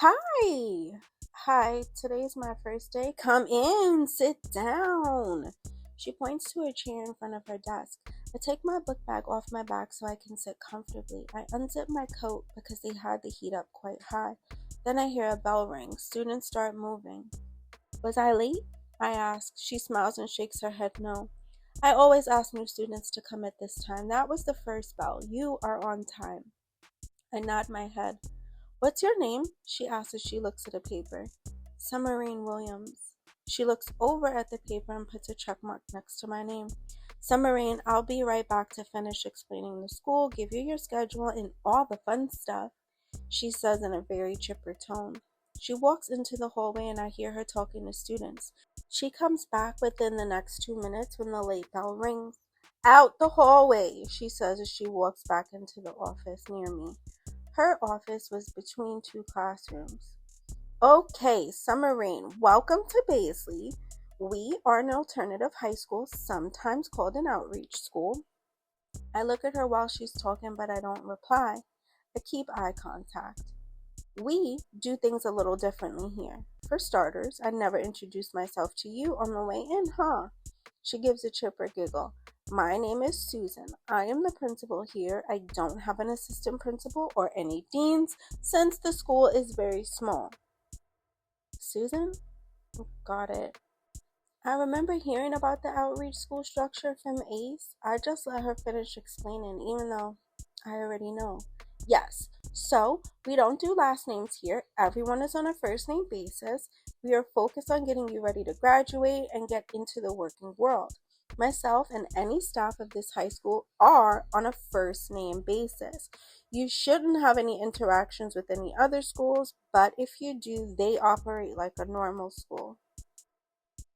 Hi. Hi, today's my first day. Come in, sit down. She points to a chair in front of her desk. I take my book bag off my back so I can sit comfortably. I unzip my coat because they had the heat up quite high. Then I hear a bell ring. Students start moving. Was I late? I ask. She smiles and shakes her head no. I always ask new students to come at this time. That was the first bell. You are on time. I nod my head. What's your name? She asks as she looks at a paper. Rayne Williams. She looks over at the paper and puts a check mark next to my name. Rayne, I'll be right back to finish explaining the school, give you your schedule, and all the fun stuff, she says in a very chipper tone. She walks into the hallway and I hear her talking to students. She comes back within the next 2 minutes when the late bell rings. Out the hallway, she says as she walks back into the office near me. Her office was between two classrooms. Okay, Summer Rain, welcome to Baisley. We are an alternative high school, sometimes called an outreach school. I look at her while she's talking, but I don't reply. I keep eye contact. We do things a little differently here. For starters, I never introduced myself to you on the way in, huh? She gives a chipper giggle. My name is Susan. I am the principal here. I don't have an assistant principal or any deans since the school is very small. Susan? Got it. I remember hearing about the outreach school structure from Ace. I just let her finish explaining, even though I already know. Yes, so we don't do last names here. Everyone is on a first name basis. We are focused on getting you ready to graduate and get into the working world. Myself and any staff of this high school are on a first name basis. You shouldn't have any interactions with any other schools, but if you do, they operate like a normal school.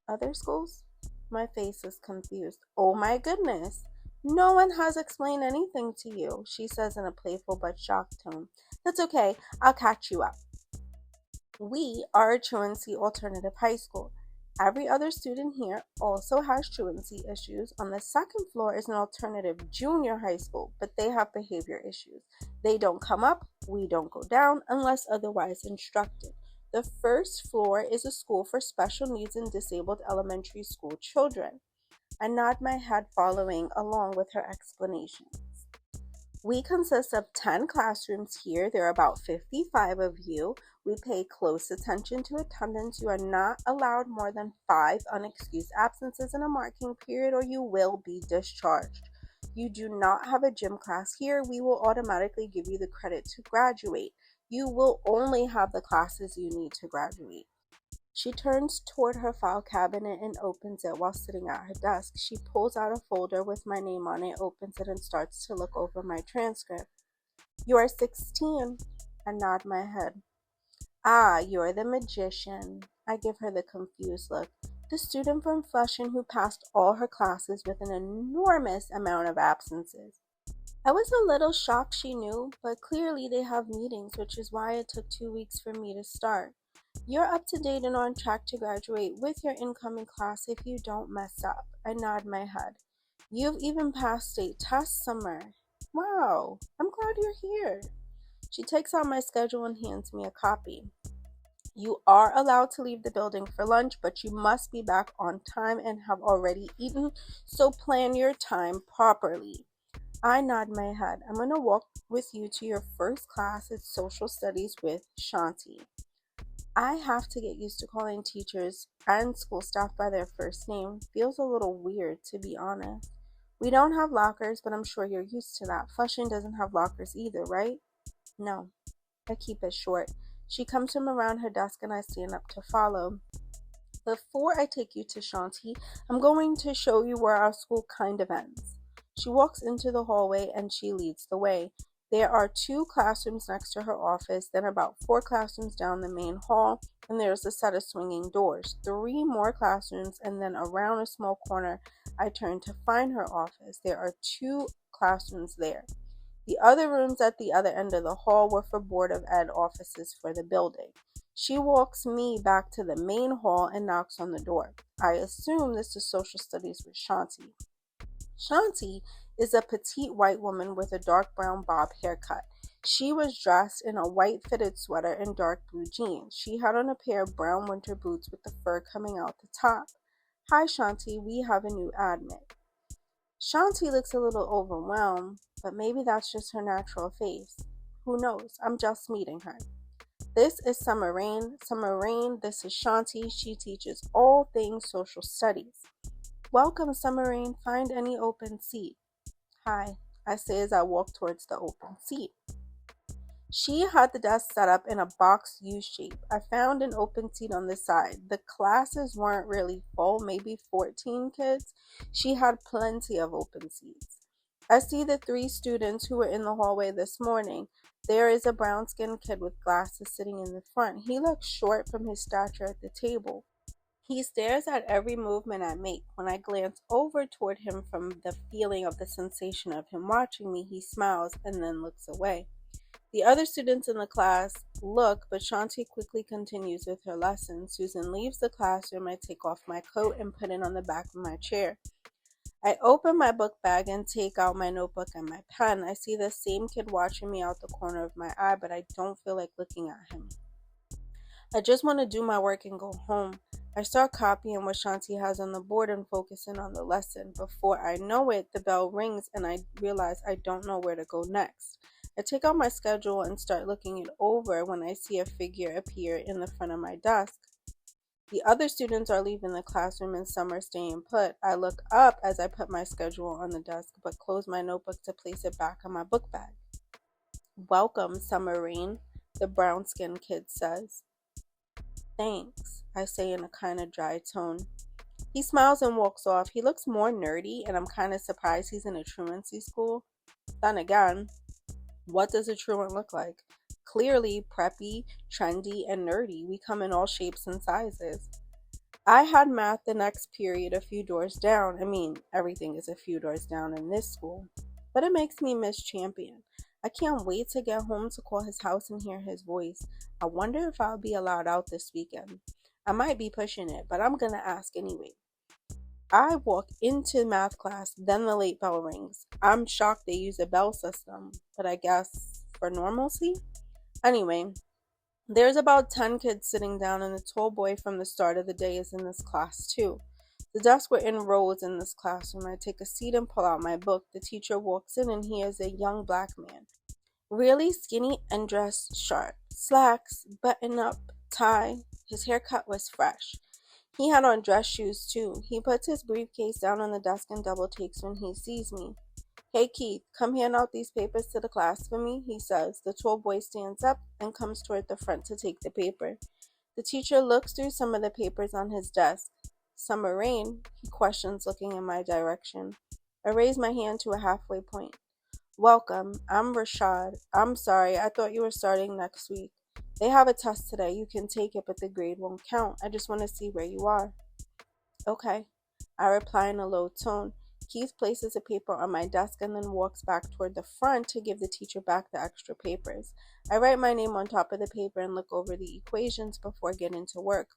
Other schools? My face is confused. Oh my goodness. No one has explained anything to you, she says in a playful but shocked tone. That's okay. I'll catch you up. We are a truancy alternative high school. Every other student here also has truancy issues. On the second floor is an alternative junior high school, but they have behavior issues. They don't come up, we don't go down unless otherwise instructed. The first floor is a school for special needs and disabled elementary school children. I nod my head following along with her explanation. We consist of 10 classrooms here. There are about 55 of you. We pay close attention to attendance. You are not allowed more than 5 unexcused absences in a marking period or you will be discharged. You do not have a gym class here. We will automatically give you the credit to graduate. You will only have the classes you need to graduate. She turns toward her file cabinet and opens it while sitting at her desk. She pulls out a folder with my name on it, opens it, and starts to look over my transcript. You are 16. I nod my head. Ah, you're the magician. I give her the confused look. The student from Flushing who passed all her classes with an enormous amount of absences. I was a little shocked she knew, but clearly they have meetings, which is why it took 2 weeks for me to start. You're up to date and on track to graduate with your incoming class if you don't mess up. I nod my head. You've even passed state tests, Summer. Wow, I'm glad you're here. She takes out my schedule and hands me a copy. You are allowed to leave the building for lunch, but you must be back on time and have already eaten, so plan your time properly. I nod my head. I'm going to walk with you to your first class. It's social studies with Shanti. I have to get used to calling teachers and school staff by their first name. Feels a little weird, to be honest. We don't have lockers, but I'm sure you're used to that. Flushing doesn't have lockers either, right? No. I keep it short. She comes from around her desk and I stand up to follow. Before I take you to Shanti, I'm going to show you where our school kind of ends. She walks into the hallway and she leads the way. There are 2 classrooms next to her office, then about 4 classrooms down the main hall, and there's a set of swinging doors. 3 more classrooms, and then around a small corner, I turn to find her office. There are 2 classrooms there. The other rooms at the other end of the hall were for Board of Ed offices for the building. She walks me back to the main hall and knocks on the door. I assume this is social studies with Shanti. Shanti is a petite white woman with a dark brown bob haircut. She was dressed in a white fitted sweater and dark blue jeans. She had on a pair of brown winter boots with the fur coming out the top. Hi, Shanti, we have a new admit. Shanti looks a little overwhelmed, but maybe that's just her natural face. Who knows? I'm just meeting her. This is Summer Rayne. Summer Rayne, this is Shanti. She teaches all things social studies. Welcome, Summer Rayne. Find any open seat. Hi, I say as I walk towards the open seat. She had the desk set up in a box U shape. I found an open seat on the side. The classes weren't really full, maybe 14 kids. She had plenty of open seats. I see the three students who were in the hallway this morning. There is a brown skinned kid with glasses sitting in the front. He looks short from his stature at the table. He stares at every movement I make. When I glance over toward him from the feeling of the sensation of him watching me, he smiles and then looks away. The other students in the class look, but Shanti quickly continues with her lesson. Susan leaves the classroom. I take off my coat and put it on the back of my chair. I open my book bag and take out my notebook and my pen. I see the same kid watching me out the corner of my eye, but I don't feel like looking at him. I just want to do my work and go home. I start copying what Shanti has on the board and focusing on the lesson. Before I know it, the bell rings and I realize I don't know where to go next. I take out my schedule and start looking it over when I see a figure appear in the front of my desk. The other students are leaving the classroom and some are staying put. I look up as I put my schedule on the desk but close my notebook to place it back on my book bag. Welcome, Summer Rayne, the brown-skinned kid says. Thanks, I say in a kind of dry tone. He smiles and walks off. He looks more nerdy and I'm kind of surprised he's in a truancy school. Then again, what does a truant look like? Clearly preppy, trendy, and nerdy. We come in all shapes and sizes. I had math the next period a few doors down. I mean, everything is a few doors down in this school. But it makes me miss Champion. I can't wait to get home to call his house and hear his voice. I wonder if I'll be allowed out this weekend. I might be pushing it, but I'm gonna ask anyway. I walk into math class, then the late bell rings. I'm shocked they use a bell system, but I guess for normalcy? Anyway, there's about 10 kids sitting down, and the tall boy from the start of the day is in this class too. The desks were in rows in this classroom. I take a seat and pull out my book. The teacher walks in, and he is a young black man. Really skinny and dressed sharp. Slacks, button up, tie. His haircut was fresh. He had on dress shoes too. He puts his briefcase down on the desk and double takes when he sees me. Hey Keith, come hand out these papers to the class for me, he says. The tall boy stands up and comes toward the front to take the paper. The teacher looks through some of the papers on his desk. Summer Rayne, he questions, looking in my direction. I raise my hand to a halfway point. Welcome, I'm Rashad. I'm sorry, I thought you were starting next week. They have a test today. You can take it, but the grade won't count. I just want to see where you are. Okay, I reply in a low tone. Keith places a paper on my desk and then walks back toward the front to give the teacher back the extra papers. I write my name on top of the paper and look over the equations before getting to work.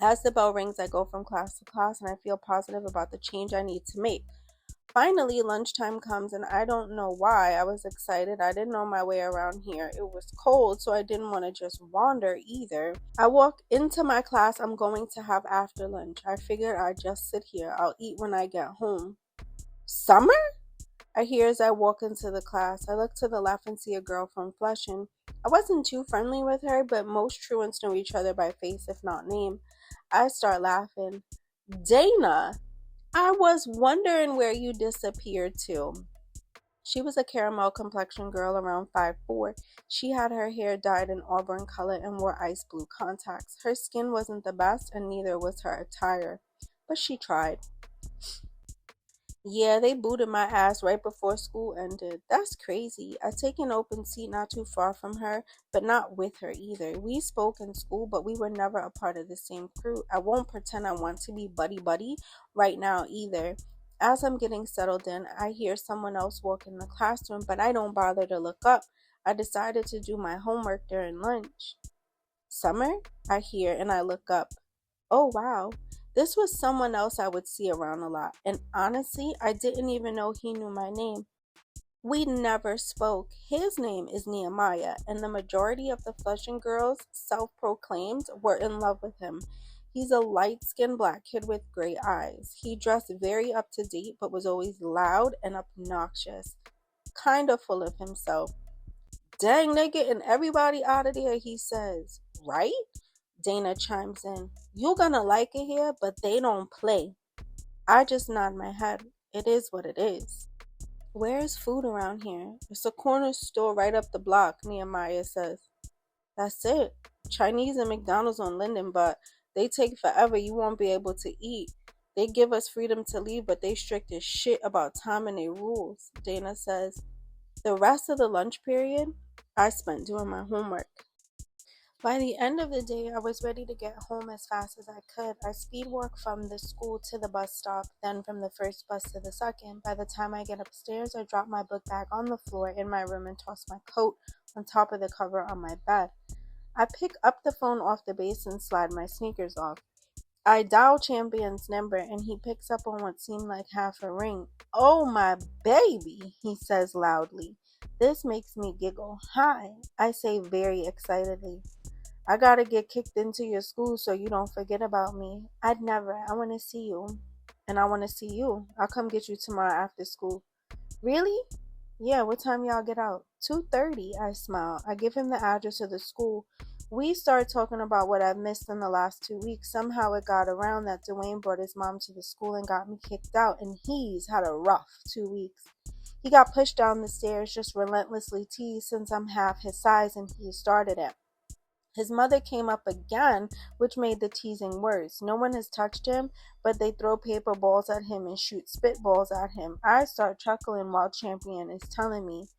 As the bell rings, I go from class to class and I feel positive about the change I need to make. Finally, lunchtime comes and I don't know why. I was excited. I didn't know my way around here. It was cold, so I didn't want to just wander either. I walk into my class I'm going to have after lunch. I figured I'd just sit here. I'll eat when I get home. Summer? I hear as I walk into the class. I look to the left and see a girl from Flushing. I wasn't too friendly with her, but most truants know each other by face, if not name. I start laughing. Dana! I was wondering where you disappeared to. She was a caramel complexion girl around 5'4". She had her hair dyed an auburn color and wore ice blue contacts. Her skin wasn't the best and neither was her attire, but she tried. Yeah, they booted my ass right before school ended. That's crazy. I take an open seat not too far from her, but not with her either. We spoke in school, but we were never a part of the same crew. I won't pretend I want to be buddy-buddy right now either. As I'm getting settled in, I hear someone else walk in the classroom, but I don't bother to look up. I decided to do my homework during lunch. Summer? I hear, and I look up. Oh, wow. This was someone else I would see around a lot, and honestly, I didn't even know he knew my name. We never spoke. His name is Nehemiah, and the majority of the Flushing girls, self proclaimed, were in love with him. He's a light skinned black kid with gray eyes. He dressed very up to date, but was always loud and obnoxious, kind of full of himself. Dang, they getting everybody out of there, he says. Right? Dana chimes in. You're gonna like it here, but they don't play. I just nod my head. It is what it is. Where's food around here? It's a corner store right up the block, Nehemiah says. That's it. Chinese and McDonald's on Linden, but they take forever. You won't be able to eat. They give us freedom to leave, but they strict as shit about time and their rules, Dana says. The rest of the lunch period, I spent doing my homework. By the end of the day, I was ready to get home as fast as I could. I speed walk from the school to the bus stop, then from the first bus to the second. By the time I get upstairs, I drop my book bag on the floor in my room and toss my coat on top of the cover on my bed. I pick up the phone off the base and slide my sneakers off. I dial Champion's number and he picks up on what seemed like half a ring. Oh, my baby, he says loudly. This makes me giggle. Hi, I say very excitedly. I gotta get kicked into your school so you don't forget about me. I'd never. I wanna see you. And I wanna see you. I'll come get you tomorrow after school. Really? Yeah, what time y'all get out? 2:30, I smile. I give him the address of the school. We start talking about what I've missed in the last 2 weeks. Somehow it got around that Dwayne brought his mom to the school and got me kicked out, and he's had a rough 2 weeks. He got pushed down the stairs, just relentlessly teased since I'm half his size and he started it. His mother came up again, which made the teasing worse. No one has touched him, but they throw paper balls at him and shoot spitballs at him. I start chuckling while Champion is telling me.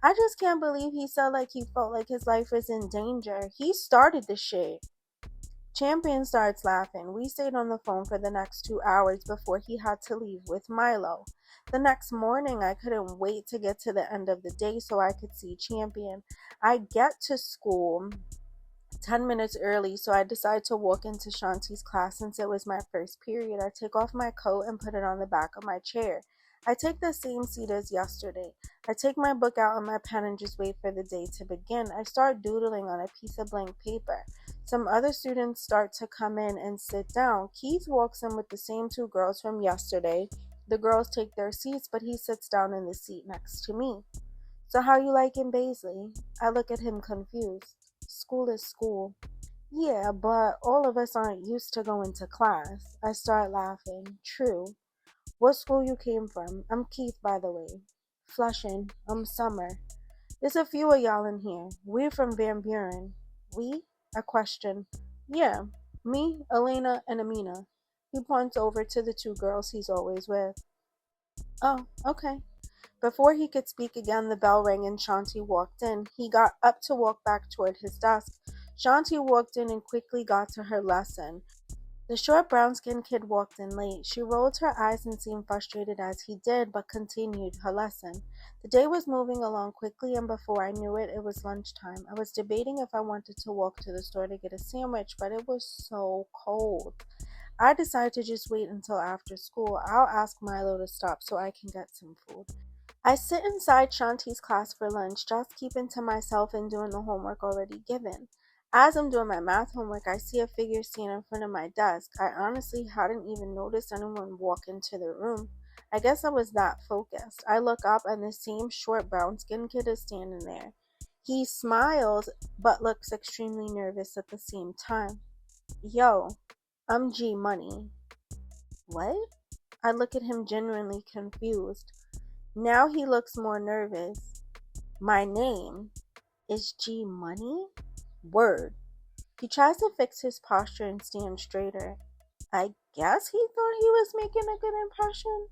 I just can't believe he said like he felt like his life was in danger. He started the shit. Champion starts laughing. We stayed on the phone for the next 2 hours before he had to leave with Milo. The next morning, I couldn't wait to get to the end of the day so I could see Champion. I get to school 10 minutes early, so I decide to walk into Shanti's class since it was my first period. I take off my coat and put it on the back of my chair. I take the same seat as yesterday. I take my book out and my pen and just wait for the day to begin. I start doodling on a piece of blank paper. Some other students start to come in and sit down. Keith walks in with the same two girls from yesterday. The girls take their seats, but he sits down in the seat next to me. So how you liking Baisley? I look at him confused. School is school. Yeah, but all of us aren't used to going to class. I start laughing. True. What school you came from? I'm Keith, by the way. Flushing. I'm Summer. There's a few of y'all in here. We're from Van Buren. We? I question. Yeah. Me, Elena, and Amina. He points over to the two girls he's always with. Oh, okay. Before he could speak again, the bell rang and Shanti walked in. He got up to walk back toward his desk. Shanti walked in and quickly got to her lesson. The short brown-skinned kid walked in late. She rolled her eyes and seemed frustrated as he did, but continued her lesson. The day was moving along quickly, and before I knew it, it was lunchtime. I was debating if I wanted to walk to the store to get a sandwich, but it was so cold. I decided to just wait until after school. I'll ask Milo to stop so I can get some food. I sit inside Shanti's class for lunch, just keeping to myself and doing the homework already given. As I'm doing my math homework, I see a figure stand in front of my desk. I honestly hadn't even noticed anyone walk into the room. I guess I was that focused. I look up and the same short brown skinned kid is standing there. He smiles but looks extremely nervous at the same time. Yo, I'm G Money. What? I look at him genuinely confused. Now he looks more nervous. My name is G Money? Word. He tries to fix his posture and stand straighter. I guess he thought he was making a good impression.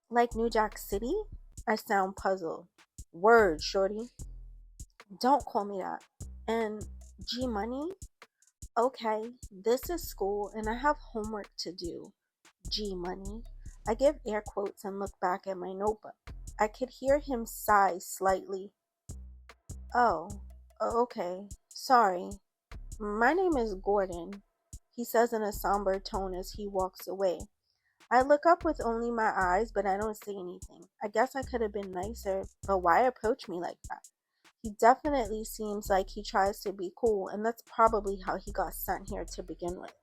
Like New Jack City? I sound puzzled. Word, shorty. Don't call me that. And G Money? Okay, this is school and I have homework to do. G Money. I give air quotes and look back at my notebook. I could hear him sigh slightly. Oh, okay. Sorry. My name is Gordon, he says in a somber tone as he walks away. I look up with only my eyes, but I don't say anything. I guess I could have been nicer, but why approach me like that? He definitely seems like he tries to be cool, and that's probably how he got sent here to begin with.